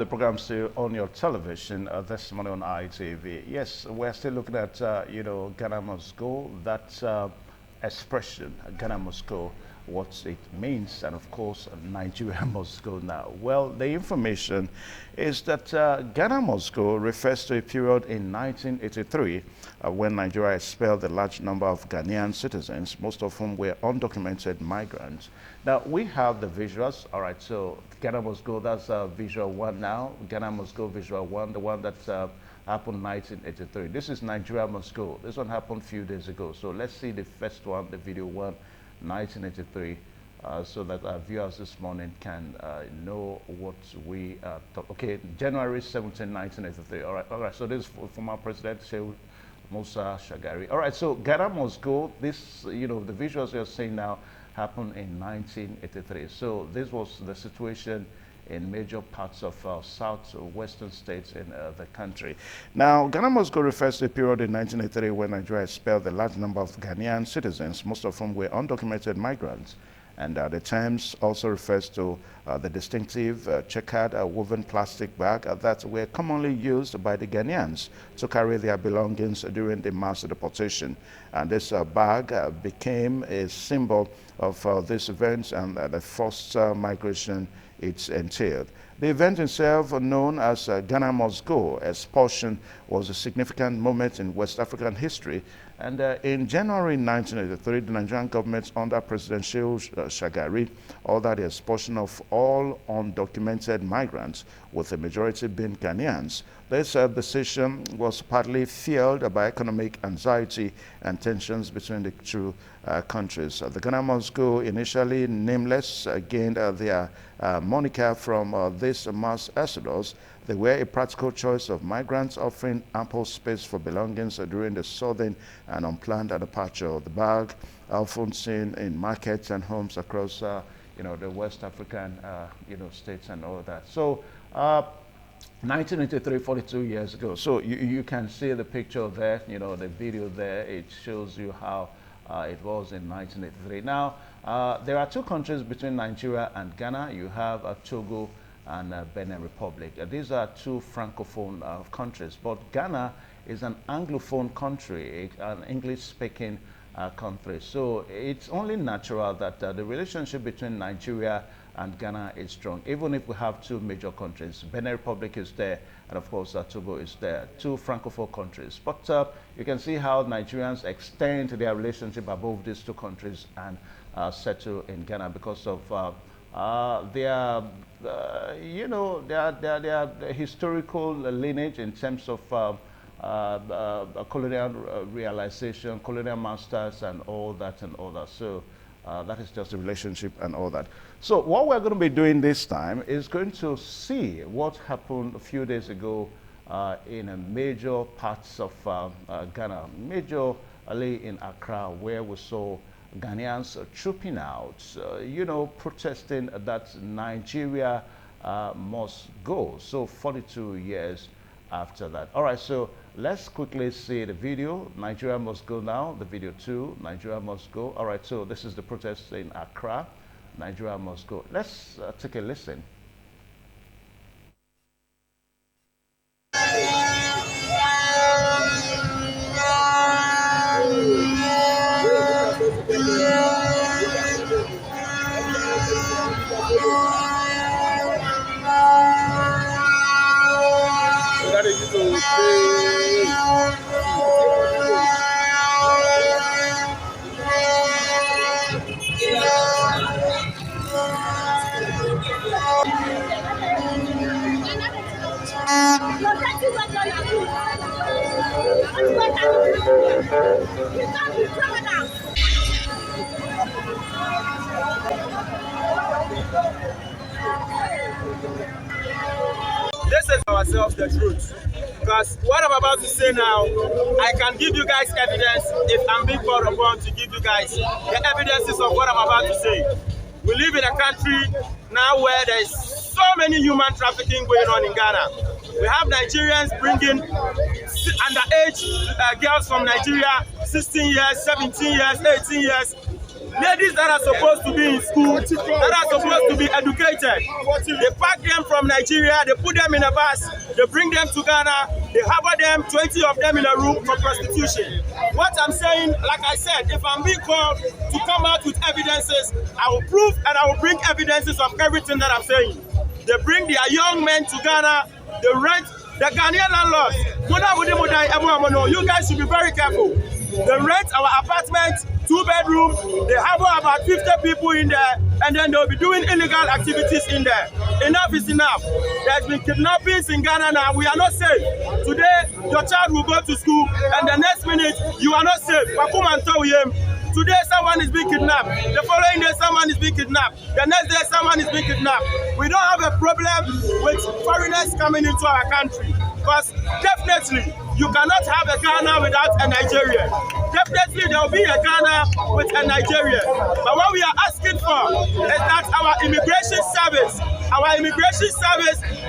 The program still on your television this morning on ITV. Yes, we're still looking at Ghana must go. That expression, Ghana must go, what it means, and of course Nigeria must go now. Well, the information is that Ghana must go refers to a period in 1983 when Nigeria expelled a large number of Ghanaian citizens, most of whom were undocumented migrants. Now we have the visuals. All right, so Ghana must go, that's visual one now. Ghana must go, visual one, the one that happened in 1983. This is Nigeria must go. This one happened a few days ago. So let's see the first one, the video one, 1983, so that our viewers this morning can know what we talk. Okay, January 17, 1983. All right, so this is former President Shehu Musa Shagari. All right, so Ghana must go. This, the visuals you're seeing now happened in 1983. So this was the situation in major parts of southwestern states in the country. Now, Ghana must go refers to a period in 1983 when Nigeria expelled a large number of Ghanaian citizens, most of whom were undocumented migrants. And the terms also refers to the distinctive checkered woven plastic bag that were commonly used by the Ghanaians to carry their belongings during the mass deportation. And this bag became a symbol of this event and the forced migration it entailed. The event itself, known as Ghana Must Go expulsion, was a significant moment in West African history. And in January 1983, the Nigerian government under President Shehu Shagari ordered the expulsion of all undocumented migrants, with the majority being Ghanaians. This decision was partly fueled by economic anxiety and tensions between the two countries. The Ghana Must Go, initially nameless, gained their moniker from this mass exodus. They were a practical choice of migrants offering ample space for belongings during the sudden and unplanned departure of the bag, often seen in markets and homes across, the West African, states and all that. So, 1983, 42 years ago. So you can see the picture there, the video there. It shows you how it was in 1983. Now, there are two countries between Nigeria and Ghana. You have Togo and Benin Republic. These are two francophone countries, but Ghana is an anglophone country, an English-speaking country. So it's only natural that the relationship between Nigeria and Ghana is strong, even if we have two major countries. Benin Republic is there, and of course Togo is there, two francophone countries. But you can see how Nigerians extend their relationship above these two countries and settle in Ghana because of their historical lineage in terms of colonial realization, colonial masters, and all that. So that is just a relationship and all that. So what we're going to be doing this time is going to see what happened a few days ago in major parts of Ghana, majorly in Accra, where we saw Ghanaians trooping out, protesting that Nigeria must go. So 42 years after that. All right, so let's quickly see the video. Nigeria must go now. The video two, Nigeria must go. All right, so this is the protest in Accra. Nigeria must go. Let's take a listen. Let's say ourselves the truth, because what I'm about to say now, I can give you guys evidence if I'm being called upon to give you guys the evidences of what I'm about to say. We live in a country now where there's so many human trafficking going on in Ghana. We have Nigerians bringing underage girls from Nigeria, 16 years, 17 years, 18 years, Ladies that are supposed to be in school, that are supposed to be educated, they pack them from Nigeria, they put them in a bus, they bring them to Ghana, they harbor them, 20 of them in a room for prostitution. What I'm saying, like I said, if I'm being called to come out with evidences, I will prove and I will bring evidences of everything that I'm saying. They bring their young men to Ghana, they rent the Ghanaian landlords. You guys should be very careful. They rent our apartment, 2-bedroom. They have about 50 people in there, and then they'll be doing illegal activities in there. Enough is enough. There's been kidnappings in Ghana now. We are not safe. Today, your child will go to school, and the next minute, you are not safe. Today, someone is being kidnapped. The following day, someone is being kidnapped. The next day, someone is being kidnapped. We don't have a problem with foreigners coming into our country. Because definitely, you cannot have a Ghana without a Nigerian. Definitely, there will be a Ghana with a Nigerian. But what we are asking for is that our immigration service,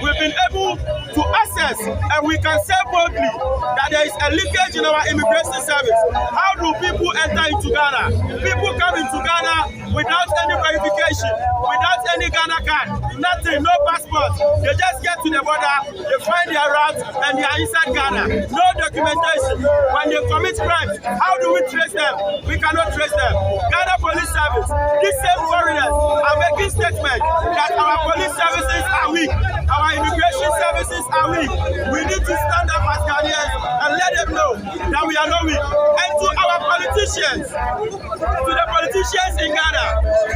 we've been able to access and we can say boldly that there is a leakage in our immigration service. How do people enter into Ghana? People come into Ghana without any verification, without any Ghana card, nothing, no passport. They just get to the border, they find their route, and they are inside Ghana. No documentation. When they commit crimes, how do we trace them? We cannot trace them. Ghana Police Service, these same foreigners are making statements that our police services are weak, our immigration services are weak. We need to stand up as Ghanaians and let them know that we are not weak. And to our politicians, to the politicians in Ghana,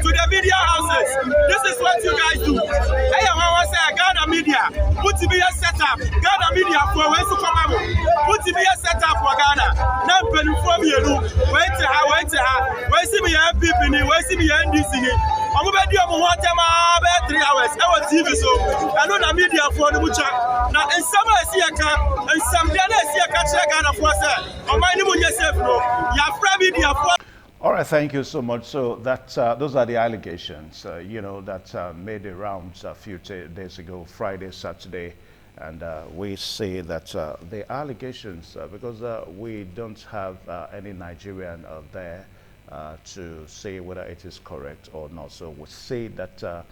to the media houses, this is what you guys do. Hey, I want to say Ghana media, put to be a setup. Ghana media for when to come out. Put to be a setup for Ghana. Now, when you form you, wait to her, wait see me people, wait see me NDC. I'm going to do 3 hours. I was TV so I know the media for the butcher. Now, in some I see a car, and some day I see a catch Ghana for us. I'm minding yourself, no. You have free media for. All right, thank you so much. So that those are the allegations, that made the rounds a few days ago, Friday, Saturday, and we say that the allegations, because we don't have any Nigerian there to say whether it is correct or not. So we say that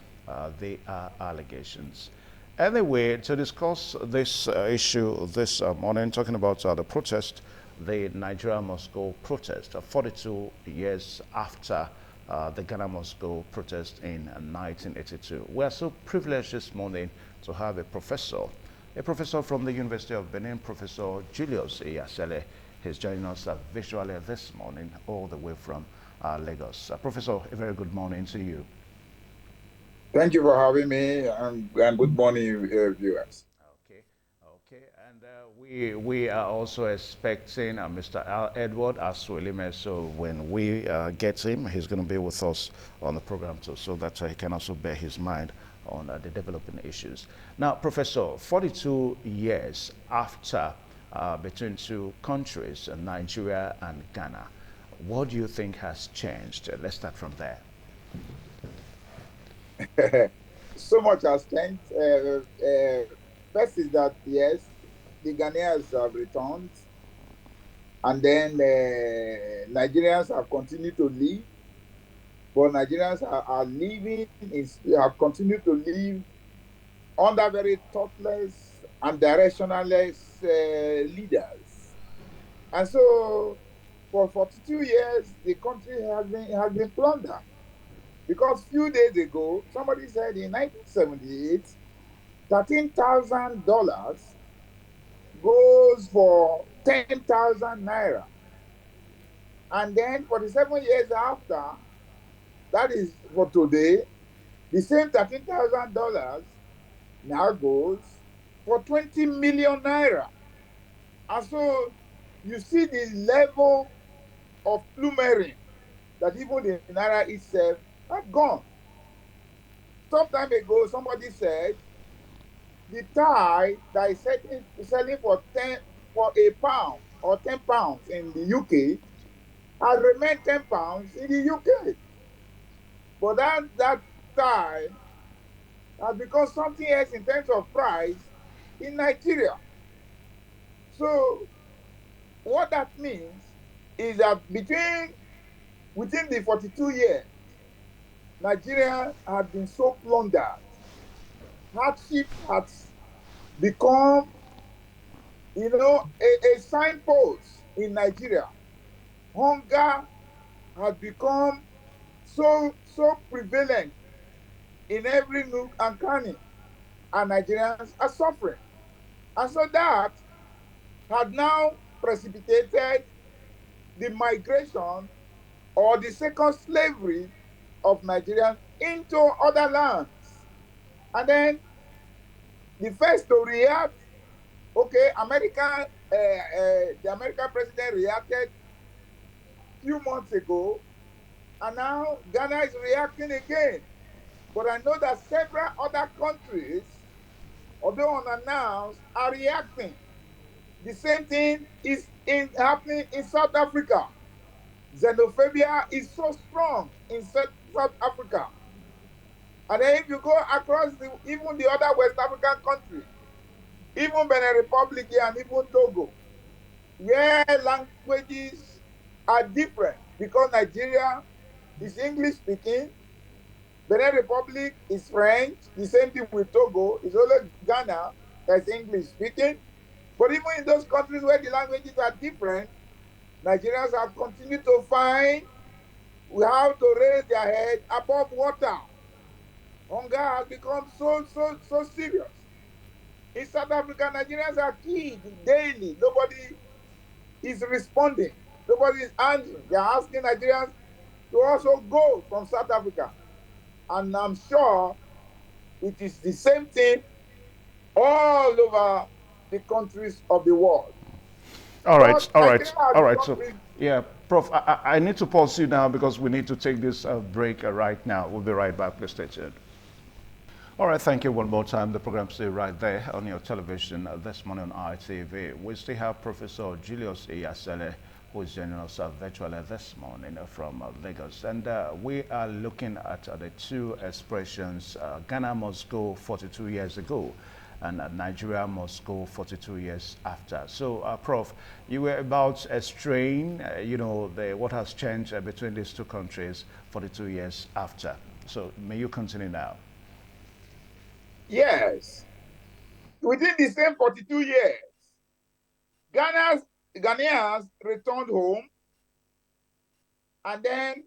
they are allegations. Anyway, to discuss this issue this morning, talking about the protest, the Nigeria Must Go protest, 42 years after the Ghana Must Go protest in 1982. We are so privileged this morning to have a professor from the University of Benin, Professor Julius Iyasele. He's joining us visually this morning, all the way from Lagos. Professor, a very good morning to you. Thank you for having me, and good morning, viewers. Okay, and we are also expecting Mr. Edward Aswelime. So when we get him, he's going to be with us on the program too, so that he can also bear his mind on the developing issues. Now, Professor, 42 years after between two countries, Nigeria and Ghana, what do you think has changed? Let's start from there. So much has changed. First is that, yes, the Ghanaians have returned, and then Nigerians have continued to live, but Nigerians are living, have continued to live under very thoughtless and directionless leaders. And so, for 42 years, the country has been plundered. Because few days ago, somebody said in 1978, $13,000 goes for 10,000 naira. And then 47 years after, that is for today, the same $13,000 now goes for 20 million naira. And so you see the level of plumering that even the naira itself had gone. Some time ago, somebody said the tie that is selling for a pound or 10 pounds in the UK has remained 10 pounds in the UK. But that tie has become something else in terms of price in Nigeria. So what that means is that between within the 42 years, Nigeria had been so plundered. Hardship has become, a signpost in Nigeria. Hunger has become so prevalent in every nook and cranny, and Nigerians are suffering. And so that had now precipitated the migration or the second slavery of Nigerians into other lands. And then the first to react, okay, the American president reacted few months ago, and now Ghana is reacting again. But I know that several other countries, although unannounced, are reacting. The same thing is happening in South Africa. Xenophobia is so strong in South Africa. And then if you go across even the other West African countries, even Benin Republic here and even Togo, where languages are different because Nigeria is English speaking, Benin Republic is French, the same thing with Togo, it's only Ghana that's English speaking. But even in those countries where the languages are different, Nigerians have continued to find how to raise their head above water. Hunger has become so serious. In South Africa, Nigerians are killed daily. Nobody is responding. Nobody is answering. They are asking Nigerians to also go from South Africa. And I'm sure it is the same thing all over the countries of the world. All right, But all Nigeria right, has all right. become So, yeah, Prof, I need to pause you now because we need to take this break right now. We'll be right back. Please stay tuned. All right, thank you one more time. The program's still right there on your television this morning on ITV. We still have Professor Julius Iyasele, who is joining us virtually this morning from Lagos. And we are looking at the two expressions, Ghana must go 42 years ago, and Nigeria must go 42 years after. So, Prof, you were about a strain, what has changed between these two countries 42 years after. So, may you continue now. yes, within the same 42 years, Ghanaians returned home, and then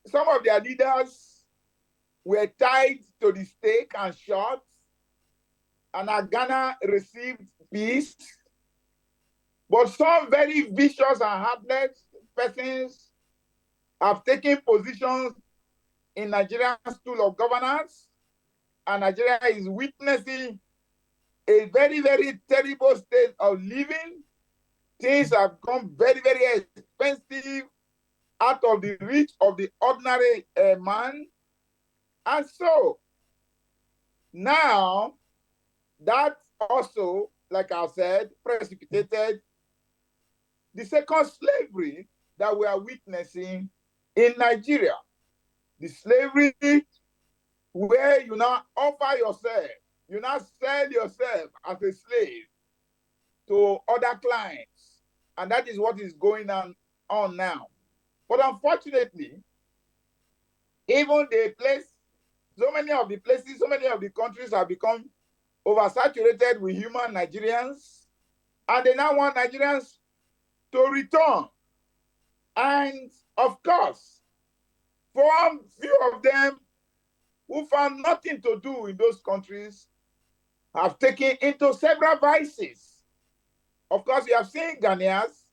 some of their leaders were tied to the stake and shot, and Ghana received peace. But some very vicious and heartless persons have taken positions in Nigeria's stool of governance, and Nigeria is witnessing a very, very terrible state of living. Things have become very, very expensive, out of the reach of the ordinary man. And so now that also, like I said, precipitated the second slavery that we are witnessing in Nigeria. The slavery where you now offer yourself, you now sell yourself as a slave to other clients. And that is what is going on now. But unfortunately, even the place, so many of the places, so many of the countries have become oversaturated with human Nigerians, and they now want Nigerians to return. And of course, for few of them who found nothing to do in those countries have taken into several vices. Of course, you have seen Ghanaians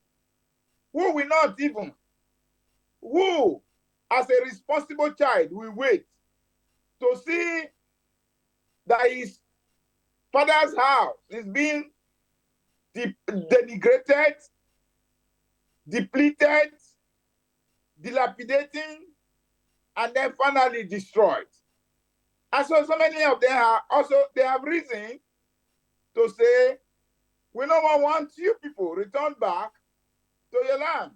who will not even, who as a responsible child will wait to see that his father's house is being denigrated, depleted, dilapidating, and then finally destroyed. And so many of them are also, they have reason to say, we no more want you people return back to your land.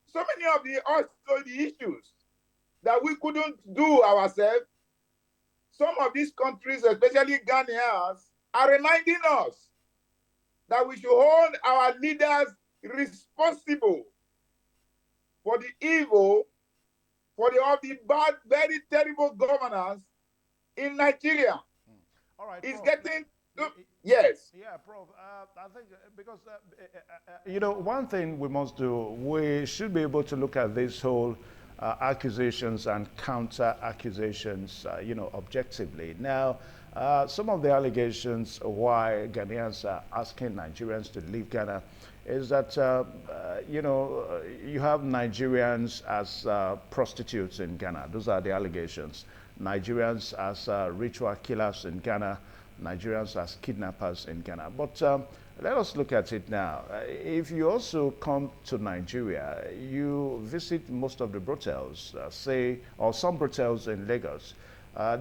So many of the issues that we couldn't do ourselves, some of these countries, especially Ghanaians, are reminding us that we should hold our leaders responsible for the evil, for all the bad, very terrible governance in Nigeria. All right, It's Prof. getting, yes. Yeah, Prof. I think because you know, one thing we must do, we should be able to look at this whole accusations and counter accusations, you know, objectively. Now, some of the allegations why Ghanaians are asking Nigerians to leave Ghana is that you know, you have Nigerians as prostitutes in Ghana. Those are the allegations. Nigerians as ritual killers in Ghana, Nigerians as kidnappers in Ghana. But let us look at it now. If you also come to Nigeria, you visit most of the brothels, say, or some brothels in Lagos.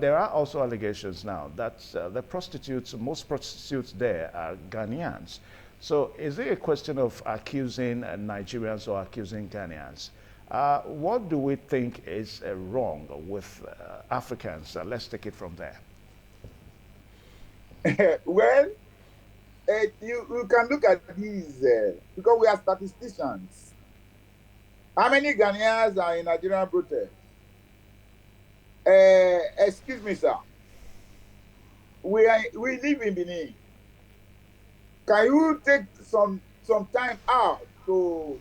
There are also allegations now that the prostitutes, most prostitutes there are Ghanaians. So is it a question of accusing Nigerians or accusing Ghanaians? What do we think is wrong with Africans? Let's take it from there. Well, you can look at these because we are statisticians. How many Ghanaians are in Nigerian brothels? Excuse me, sir. We live in Benin. Can you take some time out to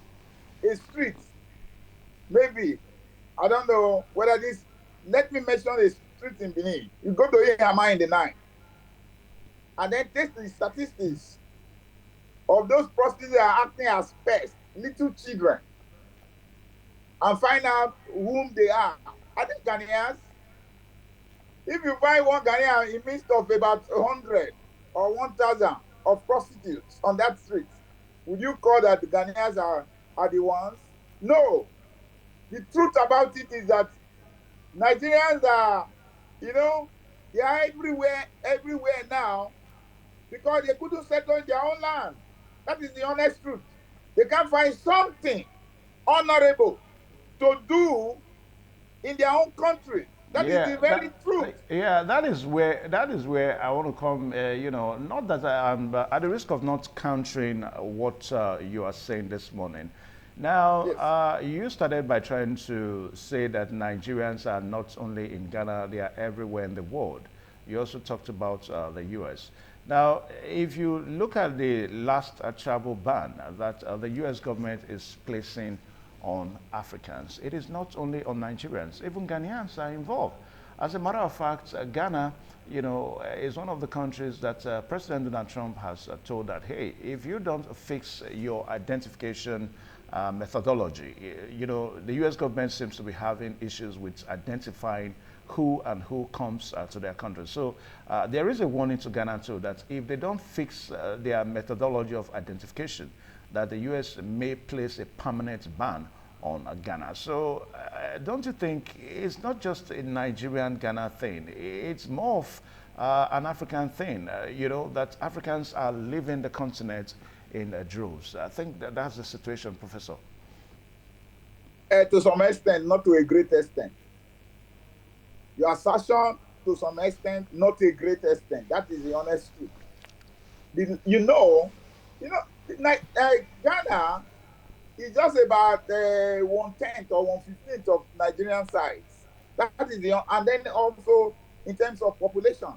a street? Maybe, I don't know whether this. Let me mention a street in Benin. You go to Ihama in the night, and then take the statistics of those prostitutes that are acting as pests, little children, and find out whom they are. Are they Ghanaians? If you find one Ghanaian in midst of about 100 or 1,000 of prostitutes on that street, would you call that the Ghanaians are the ones? No. The truth about it is that Nigerians are, you know, they are everywhere now because they couldn't settle in their own land. That is the honest truth. They can't find something honorable to do in their own country. That is the very truth. Yeah, that is where I want to come. You know, not that I'm at the risk of not countering what you are saying this morning. Now, yes. You started by trying to say that Nigerians are not only in Ghana; they are everywhere in the world. You also talked about the U.S. Now, if you look at the last travel ban that the U.S. government is placing on Africans, it is not only on Nigerians, even Ghanaians are involved. As a matter of fact, Ghana, you know, is one of the countries that President Donald Trump has told that, hey, if you don't fix your identification methodology, you know, the U.S. government seems to be having issues with identifying who comes to their country. So there is a warning to Ghana too that if they don't fix their methodology of identification, that the U.S. may place a permanent ban on Ghana. So don't you think it's not just a Nigerian-Ghana thing? It's more of an African thing, you know, that Africans are leaving the continent in droves. I think that's the situation, Professor. To some extent, not to a great extent. Your assertion, to some extent, not to a great extent. That is the honest truth. You know, Ghana is just about 1/10 or 1/15 of Nigerian size. That is and then also in terms of population.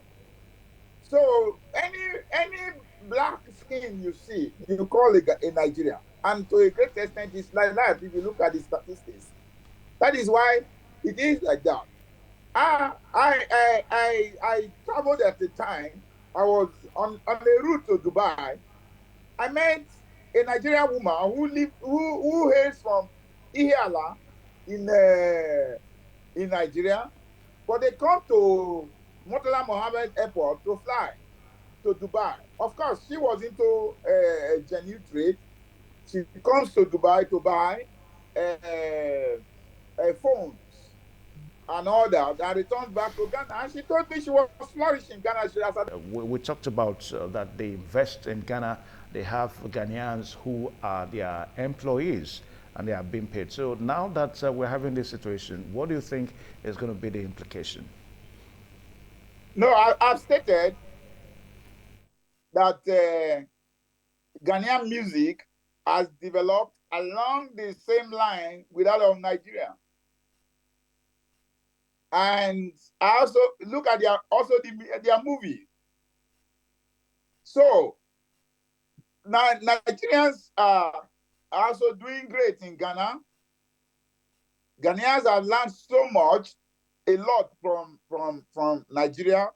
So any black skin you see, you call it a Nigeria, and to a great extent, it's like that. If you look at the statistics, that is why it is like that. I traveled at the time. I was on a route to Dubai. I met a Nigerian woman who hails from Ihiala in Nigeria, but they come to Murtala Mohammed Airport to fly to Dubai. Of course, she was into genuine trade. She comes to Dubai to buy phones and all that, and returns back to Ghana. And she told me she was flourishing in Ghana. We talked about that they invest in Ghana. They have Ghanaians who are their employees and they are being paid. So now that we're having this situation, what do you think is going to be the implication? No, I've stated that Ghanaian music has developed along the same line with that of Nigeria. And I also look at their movie. So now Nigerians are also doing great in Ghana. Ghanaians have learned so much, a lot from Nigeria.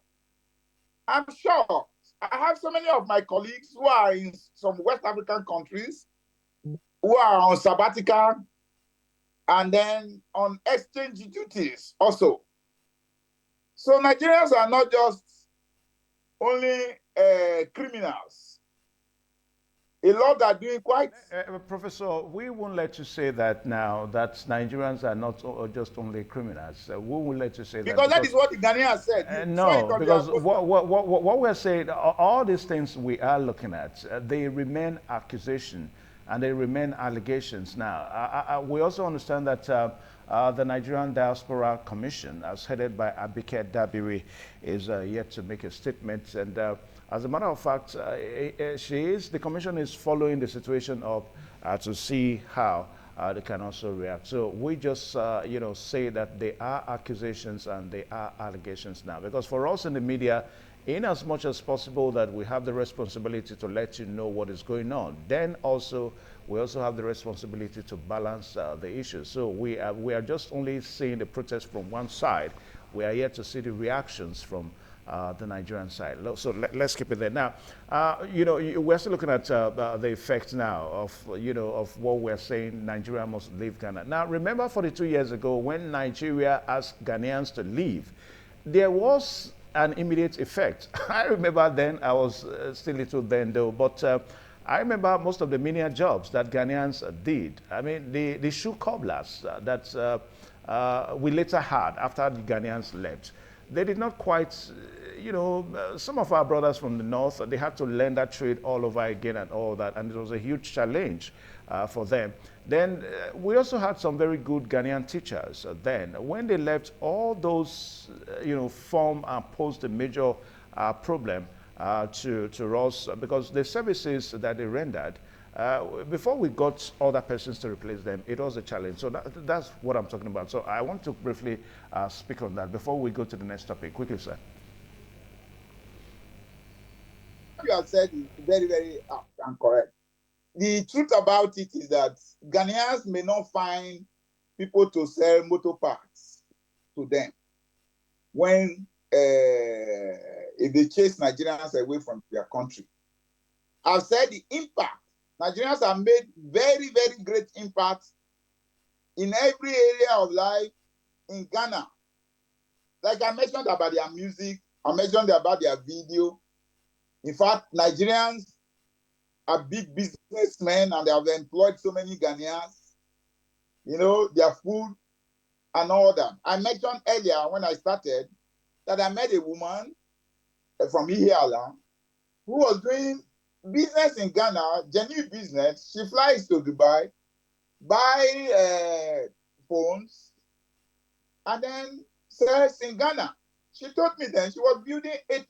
I'm sure I have so many of my colleagues who are in some West African countries who are on sabbatical and then on exchange duties also. So Nigerians are not just only criminals. A lot are doing quite. Professor, we won't let you say that now, that Nigerians are not just only criminals. We won't let you say that. Because that is what the Ghanaians said. No, because what we're saying, all these things we are looking at, they remain accusation and they remain allegations now. We also understand that the Nigerian Diaspora Commission, as headed by Abike Dabiri, is yet to make a statement. And as a matter of fact, the commission is following the situation up to see how they can also react. So we just, say that they are accusations and they are allegations now. Because for us in the media, in as much as possible that we have the responsibility to let you know what is going on, then also we also have the responsibility to balance the issues. So we are just only seeing the protest from one side. We are yet to see the reactions from the Nigerian side. So let's keep it there. Now, we're still looking at the effect now of what we're saying, Nigeria must leave Ghana. Now, remember 42 years ago when Nigeria asked Ghanaians to leave, there was an immediate effect. I remember then, I was still little then though, but I remember most of the menial jobs that Ghanaians did. I mean, the shoe cobblers that we later had after the Ghanaians left. They did not quite, some of our brothers from the north, they had to learn that trade all over again and all that, and it was a huge challenge for them. Then we also had some very good Ghanaian teachers then. When they left, all those, form and posed a major problem to us because the services that they rendered, before we got other persons to replace them, it was a challenge. So that's what I'm talking about. So I want to briefly speak on that before we go to the next topic. Quickly, sir. What you have said is very, very apt and correct. The truth about it is that Ghanaians may not find people to sell motor parts to them when if they chase Nigerians away from their country. I've said the impact. Nigerians have made very, very great impact in every area of life in Ghana. Like I mentioned about their music, I mentioned about their video. In fact, Nigerians are big businessmen and they have employed so many Ghanaians, their food and all that. I mentioned earlier when I started that I met a woman from Ihiala who was doing business in Ghana, genuine business. She flies to Dubai, buy phones, and then sells in Ghana. She told me then she was building 18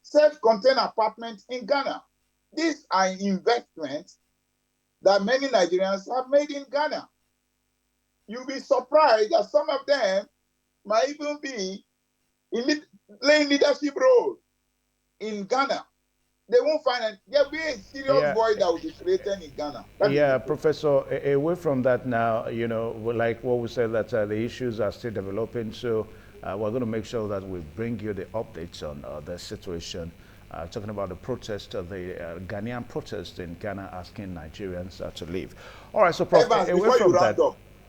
self-contained apartments in Ghana. These are investments that many Nigerians have made in Ghana. You'll be surprised that some of them might even be playing leadership role in Ghana. They won't find it. There'll be a serious void that will be created in Ghana. Professor, away from that now, like what we said, that the issues are still developing. So we're going to make sure that we bring you the updates on the situation. Talking about the protest, the Ghanaian protest in Ghana asking Nigerians to leave. All right, so Prof, Evans, away from that.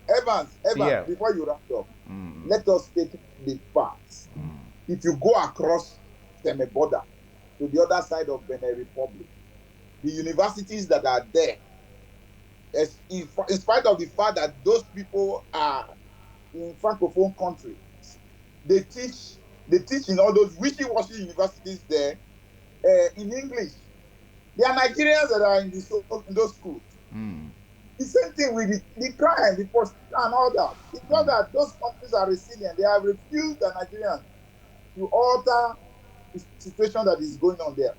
Evans, before you wrap up, let us take the facts. If you go across the border to the other side of Benin Republic, the universities that are there, in spite of the fact that those people are in Francophone countries, they teach in all those wishy-washy universities there in English. There are Nigerians that are in those schools. The same thing with the crime, the prostitution and all that. It's not that those countries are resilient. They have refused the Nigerians to alter the situation that is going on there.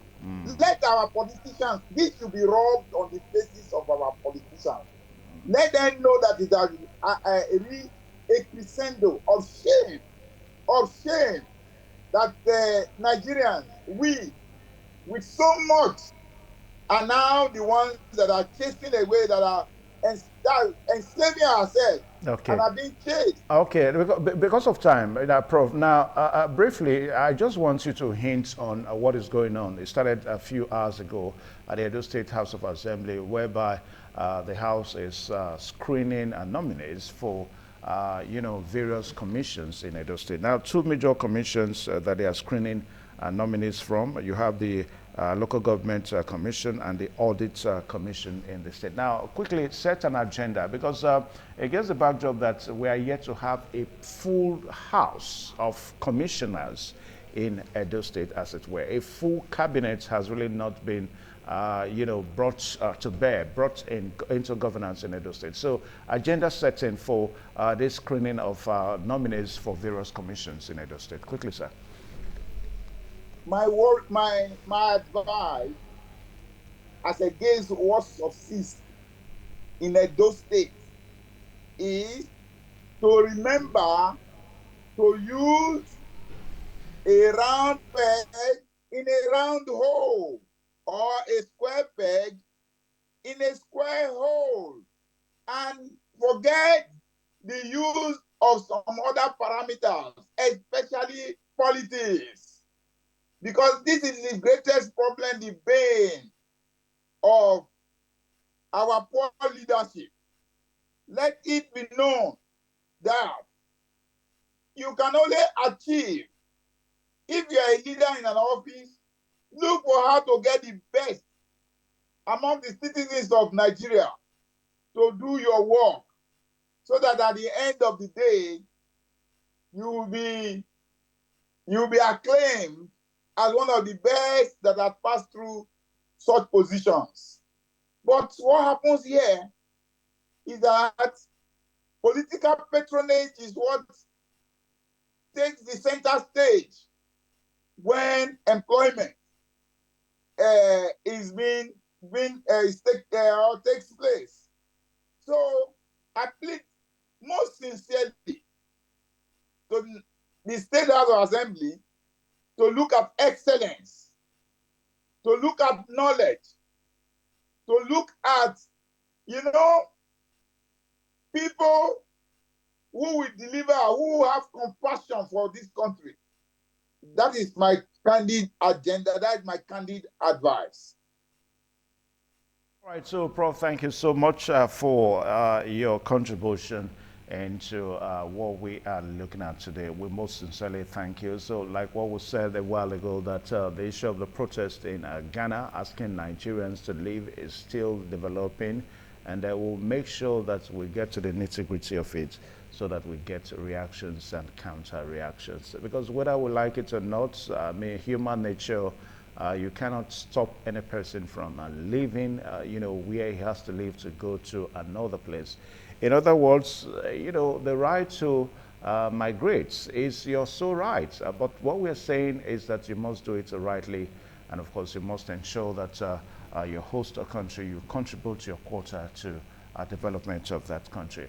Let our politicians, this should be rubbed on the faces of our politicians. Let them know that it has reached a crescendo of shame that the Nigerians, we, with so much, are now the ones that are chasing away, that are enslaving ourselves and Okay. are being chased. Okay, because of time, Prof. Now, briefly, I just want you to hint on what is going on. It started a few hours ago at the Edo State House of Assembly, whereby the House is screening nominees for, various commissions in Edo State. Now, two major commissions that they are screening nominees from. You have the Local Government Commission and the Audit Commission in the state. Now, quickly set an agenda, because against the backdrop that we are yet to have a full house of commissioners in Edo State, as it were. A full cabinet has really not been brought to bear, into governance in Edo State. So, agenda setting for this screening of nominees for various commissions in Edo State. Quickly, sir. My advice as against what subsists in Edo State is to remember to use a round peg in a round hole, or a square peg in a square hole, and forget the use of some other parameters, especially politics. Because this is the greatest problem, the bane of our poor leadership. Let it be known that you can only achieve, if you are a leader in an office, look for how to get the best among the citizens of Nigeria to do your work, so that at the end of the day, you will be acclaimed as one of the best that have passed through such positions. But what happens here is that political patronage is what takes the center stage when employment takes place. So I plead most sincerely to the State House of Assembly to look at excellence, to look at knowledge, to look at, people who will deliver, who have compassion for this country. That is my candid agenda. That is my candid advice. All right, so Prof, thank you so much for your contribution into what we are looking at today. We most sincerely thank you. So like what was said a while ago, that the issue of the protest in Ghana, asking Nigerians to leave, is still developing, and we'll make sure that we get to the nitty-gritty of it, so that we get reactions and counter reactions. Because whether we like it or not, human nature, you cannot stop any person from leaving, where he has to live, to go to another place. In other words, the right to migrate is your sole right. But what we're saying is that you must do it rightly. And of course, you must ensure that you host a country, you contribute your quota to development of that country.